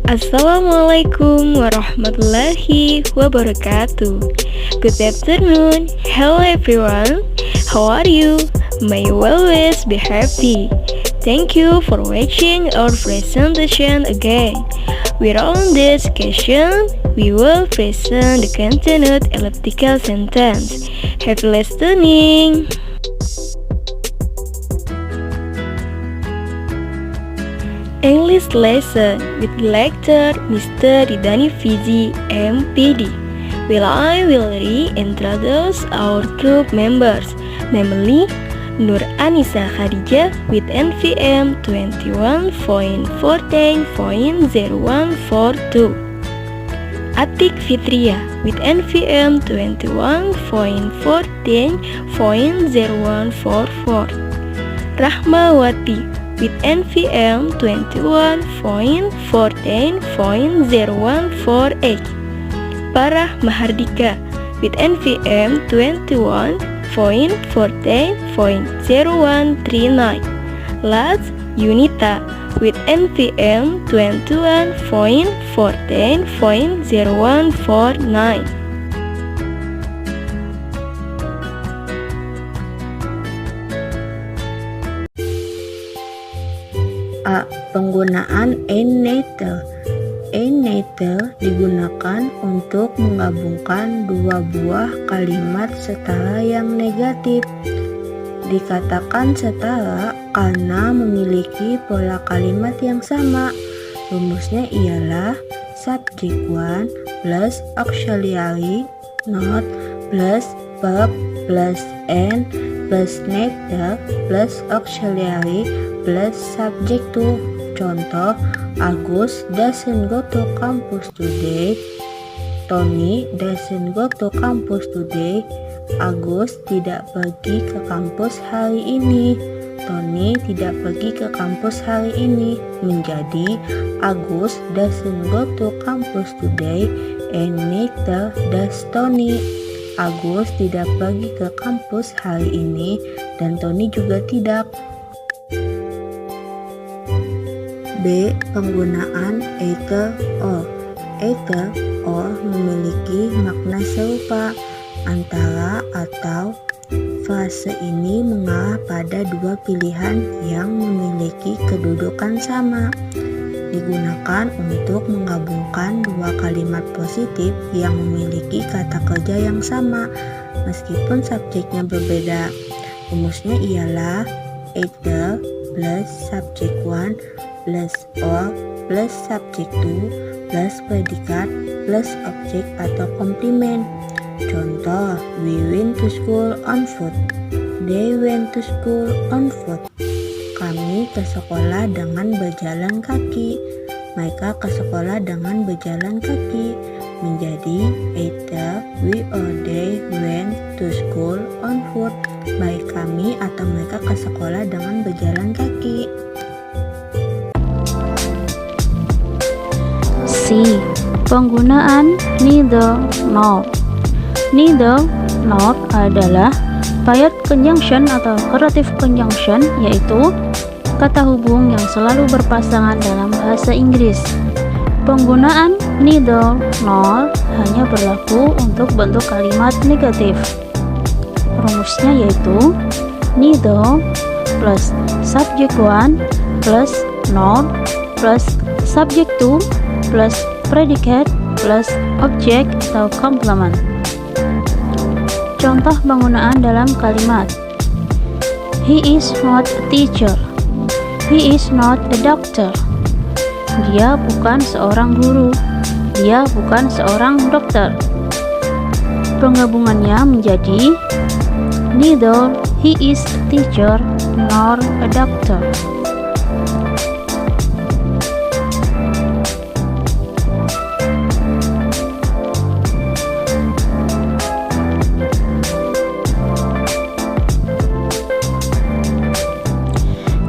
Assalamualaikum warahmatullahi wabarakatuh. Good afternoon. Hello everyone. How are you? May you always be happy. Thank you for watching our presentation again. We're on this occasion, we will present the continued elliptical sentence. Happy listening. English lesson with lecturer Mr. Ridani Fizi, MPD. I will reintroduce our group members, namely Nur Anissa Khadijah with NVM 21.14.0142, Atik Fitria with NVM 21.14.0144, Rahmawati with NVM 21.14.0148, Parah Mahardika with NVM 21.14.0139, Lats Yunita with NVM 21.14.0149. A. Penggunaan ein natal. Ein natal digunakan untuk menggabungkan dua buah kalimat setara yang negatif. Dikatakan setara karena memiliki pola kalimat yang sama. Rumusnya ialah subject 1 plus auxiliary not plus verb plus and plus natal plus auxiliary plus subject to. Contoh, Agus doesn't go to campus today. Tony doesn't go to campus today. Agus tidak pergi ke kampus hari ini. Tony tidak pergi ke kampus hari ini. Menjadi Agus doesn't go to campus today and neither does Tony. Agus tidak pergi ke kampus hari ini dan Tony juga tidak. B. Penggunaan either or. Either or memiliki makna serupa antara atau. Frase ini mengarah pada dua pilihan yang memiliki kedudukan sama. Digunakan untuk menggabungkan dua kalimat positif yang memiliki kata kerja yang sama meskipun subjeknya berbeda. Rumusnya ialah either plus subject 1 plus or plus subject 2 plus predikat plus objek atau komplement. Contoh, we went to school on foot. They went to school on foot. Kami ke sekolah dengan berjalan kaki. Mereka ke sekolah dengan berjalan kaki. Menjadi either we or they went to school on foot. Baik kami atau mereka ke sekolah dengan berjalan kaki. C. Penggunaan neither nor. Neither nor adalah paired conjunction atau correlative conjunction, yaitu kata hubung yang selalu berpasangan dalam bahasa Inggris. Penggunaan neither nor hanya berlaku untuk bentuk kalimat negatif. Rumusnya yaitu neither plus subject 1 plus nor plus subject 2 plus predikat plus objek atau komplement. Contoh penggunaan dalam kalimat: He is not a teacher. He is not a doctor. Dia bukan seorang guru. Dia bukan seorang dokter. Penggabungannya menjadi neither he is a teacher nor a doctor.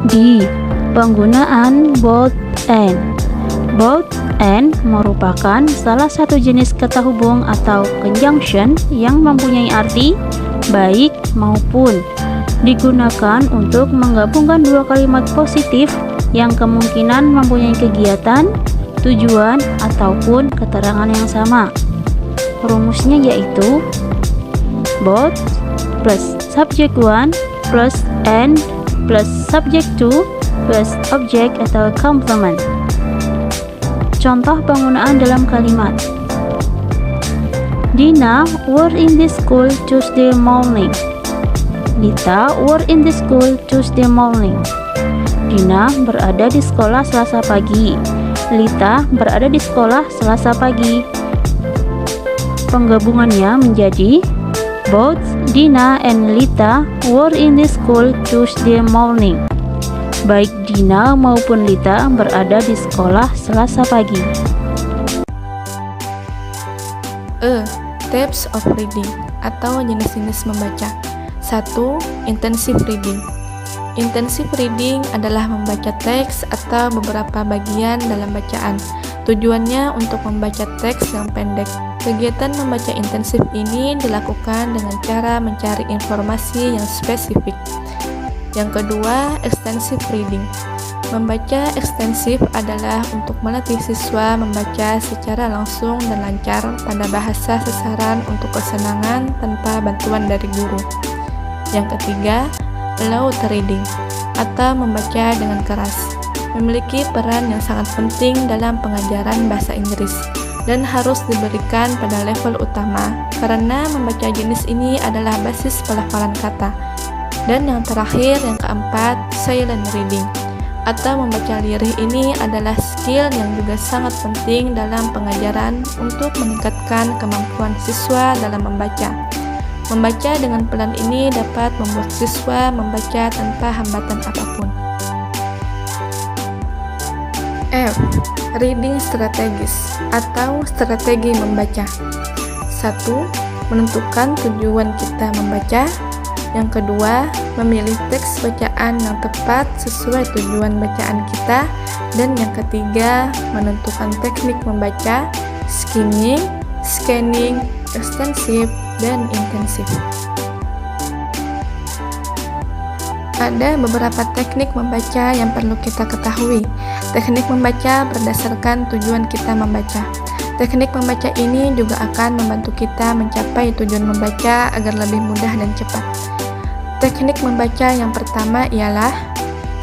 D. Penggunaan both and. Both and merupakan salah satu jenis kata hubung atau conjunction yang mempunyai arti baik maupun. Digunakan untuk menggabungkan dua kalimat positif yang kemungkinan mempunyai kegiatan, tujuan ataupun keterangan yang sama. Rumusnya yaitu both plus subject 1 plus and plus subject 2 plus object atau complement. Contoh penggunaan dalam kalimat: Dina were in the school Tuesday morning. Lita were in the school Tuesday morning. Dina berada di sekolah Selasa pagi. Lita berada di sekolah Selasa pagi. Penggabungannya menjadi both Dina and Lita were in the school Tuesday morning. Baik Dina maupun Lita berada di sekolah Selasa pagi. Types of reading atau jenis-jenis membaca. 1. Intensive reading. Intensive reading adalah membaca teks atau beberapa bagian dalam bacaan. Tujuannya untuk membaca teks yang pendek. Kegiatan membaca intensif ini dilakukan dengan cara mencari informasi yang spesifik. Yang kedua, extensive reading. Membaca ekstensif adalah untuk melatih siswa membaca secara langsung dan lancar pada bahasa sasaran untuk kesenangan tanpa bantuan dari guru. Yang ketiga, loud reading atau membaca dengan keras. Memiliki peran yang sangat penting dalam pengajaran bahasa Inggris dan harus diberikan pada level utama karena membaca jenis ini adalah basis pelafalan kata. Dan yang terakhir, yang keempat, silent reading atau membaca lirih ini adalah skill yang juga sangat penting dalam pengajaran untuk meningkatkan kemampuan siswa dalam membaca. Membaca dengan pelan ini dapat membuat siswa membaca tanpa hambatan apapun. F. Reading strategis atau strategi membaca. 1. Menentukan tujuan kita membaca. Yang kedua, memilih teks bacaan yang tepat sesuai tujuan bacaan kita. Dan yang ketiga, menentukan teknik membaca, skimming, scanning, ekstensif, dan intensif. Ada beberapa teknik membaca yang perlu kita ketahui. Teknik membaca berdasarkan tujuan kita membaca. Teknik membaca ini juga akan membantu kita mencapai tujuan membaca agar lebih mudah dan cepat. Teknik membaca yang pertama ialah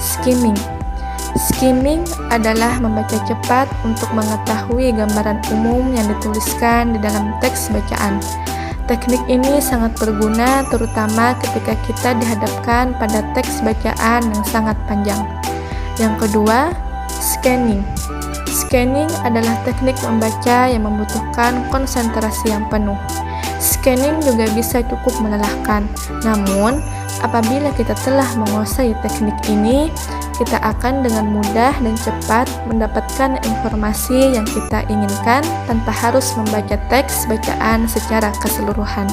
skimming. Skimming adalah membaca cepat untuk mengetahui gambaran umum yang dituliskan di dalam teks bacaan. Teknik ini sangat berguna terutama ketika kita dihadapkan pada teks bacaan yang sangat panjang. Yang kedua, scanning. Scanning adalah teknik membaca yang membutuhkan konsentrasi yang penuh. Scanning juga bisa cukup melelahkan, namun apabila kita telah menguasai teknik ini, kita akan dengan mudah dan cepat mendapatkan informasi yang kita inginkan tanpa harus membaca teks bacaan secara keseluruhan.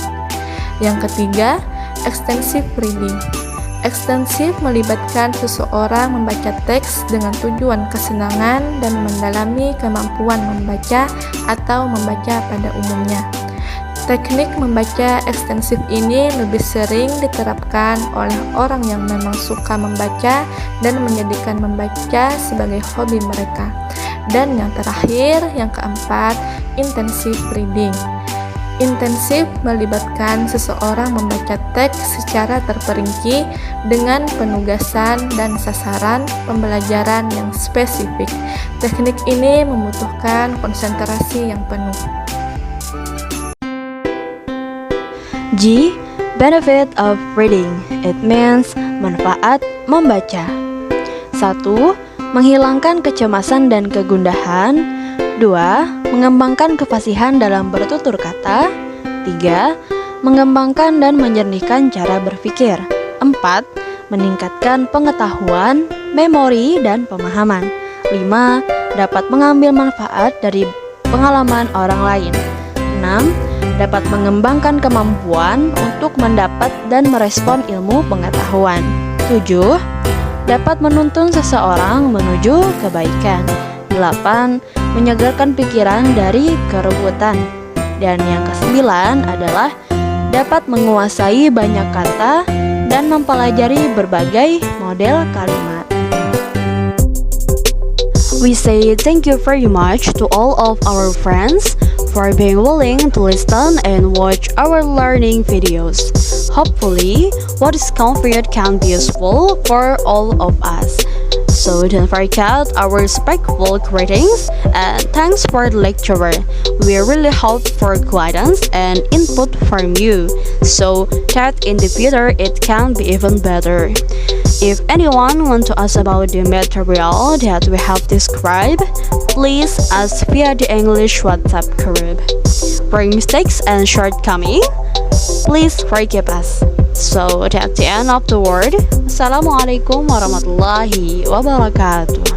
Yang ketiga, extensive reading. Ekstensif melibatkan seseorang membaca teks dengan tujuan kesenangan dan mendalami kemampuan membaca atau membaca pada umumnya. Teknik membaca ekstensif ini lebih sering diterapkan oleh orang yang memang suka membaca dan menjadikan membaca sebagai hobi mereka. Dan yang terakhir, yang keempat, intensive reading. Intensif melibatkan seseorang membaca teks secara terperinci dengan penugasan dan sasaran pembelajaran yang spesifik. Teknik ini membutuhkan konsentrasi yang penuh. G. Benefit of reading. It means manfaat membaca. 1. Menghilangkan kecemasan dan kegundahan. 2. Mengembangkan kefasihan dalam bertutur kata. 3. Mengembangkan dan menjernihkan cara berpikir. 4. Meningkatkan pengetahuan, memori, dan pemahaman. 5. Dapat mengambil manfaat dari pengalaman orang lain. 6. Dapat mengembangkan kemampuan untuk mendapat dan merespon ilmu pengetahuan. 7. Dapat menuntun seseorang menuju kebaikan. 8. Menyegarkan pikiran dari keruwetan. Dan yang ke-9 adalah dapat menguasai banyak kata dan mempelajari berbagai model kalimat. We say thank you very much to all of our friends for being willing to listen and watch our learning videos. Hopefully, what is conveyed can be useful for all of us. So don't forget our respectful greetings and thanks for the lecturer. We really hope for guidance and input from you so that in the future it can be even better. If anyone wants to ask about the material that we have described, please ask via the English WhatsApp group. For mistakes and shortcomings, please forgive us. So that's the end of the word. Assalamualaikum warahmatullahi wabarakatuh.